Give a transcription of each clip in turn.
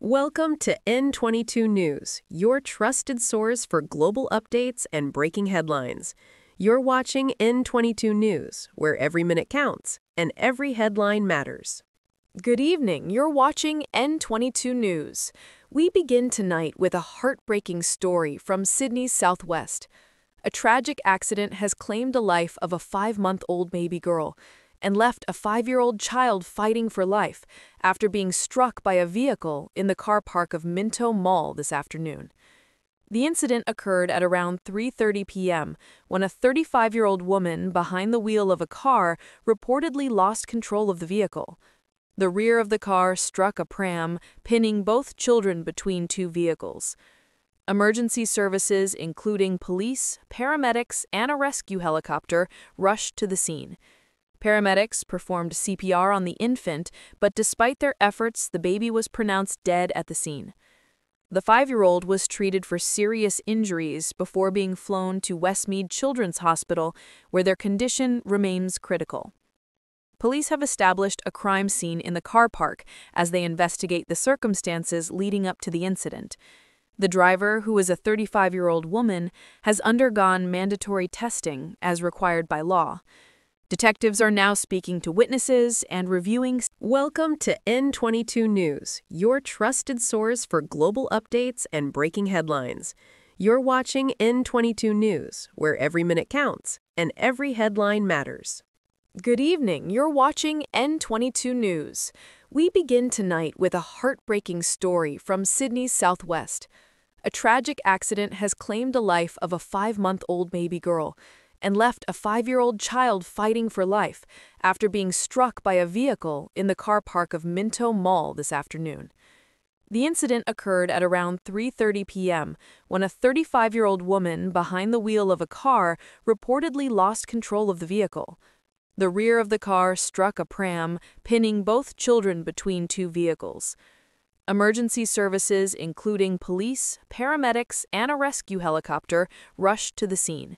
Welcome to N22 News, your trusted source for global updates and breaking headlines. You're watching N22 News, where every minute counts and every headline matters. Good evening. You're watching N22 News. We begin tonight with a heartbreaking story from Sydney's southwest. A tragic accident has claimed the life of a 5-month-old baby girl and left a 5-year-old child fighting for life after being struck by a vehicle in the car park of Minto Mall this afternoon. The incident occurred at around 3:30 p.m. when a 35-year-old woman behind the wheel of a car reportedly lost control of the vehicle. The rear of the car struck a pram, pinning both children between two vehicles. Emergency services, including police, paramedics, and a rescue helicopter, rushed to the scene. Paramedics performed CPR on the infant, but despite their efforts, the baby was pronounced dead at the scene. The 5-year-old was treated for serious injuries before being flown to Westmead Children's Hospital, where their condition remains critical. Police have established a crime scene in the car park as they investigate the circumstances leading up to the incident. The driver, who is a 35-year-old woman, has undergone mandatory testing as required by law. Detectives are now speaking to witnesses and reviewing. Welcome to N22 News, your trusted source for global updates and breaking headlines. You're watching N22 News, where every minute counts and every headline matters. Good evening. You're watching N22 News. We begin tonight with a heartbreaking story from Sydney's southwest. A tragic accident has claimed the life of a 5-month-old baby girl and left a 5-year-old child fighting for life after being struck by a vehicle in the car park of Minto Mall this afternoon. The incident occurred at around 3:30 p.m. when a 35-year-old woman behind the wheel of a car reportedly lost control of the vehicle. The rear of the car struck a pram, pinning both children between two vehicles. Emergency services, including police, paramedics, and a rescue helicopter, rushed to the scene.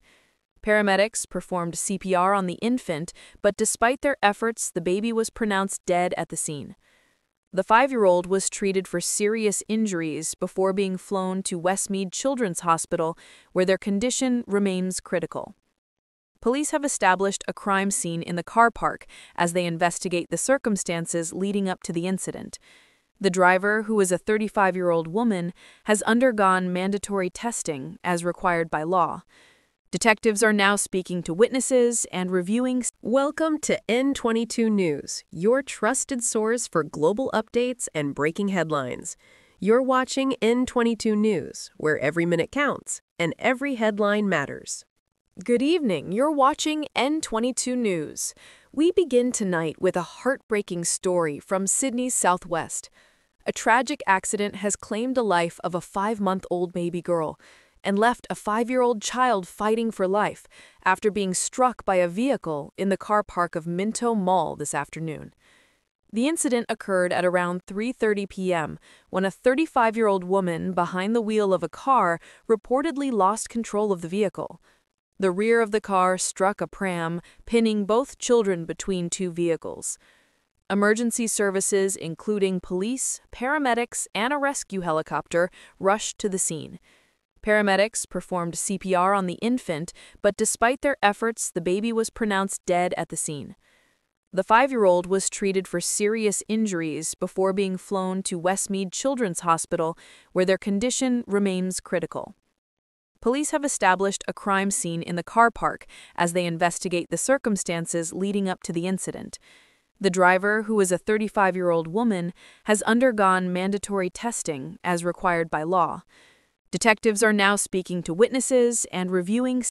Paramedics performed CPR on the infant, but despite their efforts, the baby was pronounced dead at the scene. The 5-year-old was treated for serious injuries before being flown to Westmead Children's Hospital, where their condition remains critical. Police have established a crime scene in the car park as they investigate the circumstances leading up to the incident. The driver, who is a 35-year-old woman, has undergone mandatory testing as required by law. Detectives are now speaking to witnesses and reviewing. Welcome to N22 News, your trusted source for global updates and breaking headlines. You're watching N22 News, where every minute counts and every headline matters. Good evening. You're watching N22 News. We begin tonight with a heartbreaking story from Sydney's southwest. A tragic accident has claimed the life of a 5-month-old baby girl and left a 5-year-old child fighting for life after being struck by a vehicle in the car park of Minto Mall this afternoon. The incident occurred at around 3:30 p.m. when a 35-year-old woman behind the wheel of a car reportedly lost control of the vehicle. The rear of the car struck a pram, pinning both children between two vehicles. Emergency services, including police, paramedics, and a rescue helicopter, rushed to the scene. Paramedics performed CPR on the infant, but despite their efforts, the baby was pronounced dead at the scene. The 5-year-old was treated for serious injuries before being flown to Westmead Children's Hospital, where their condition remains critical. Police have established a crime scene in the car park as they investigate the circumstances leading up to the incident. The driver, who is a 35-year-old woman, has undergone mandatory testing as required by law. Detectives are now speaking to witnesses and reviewing.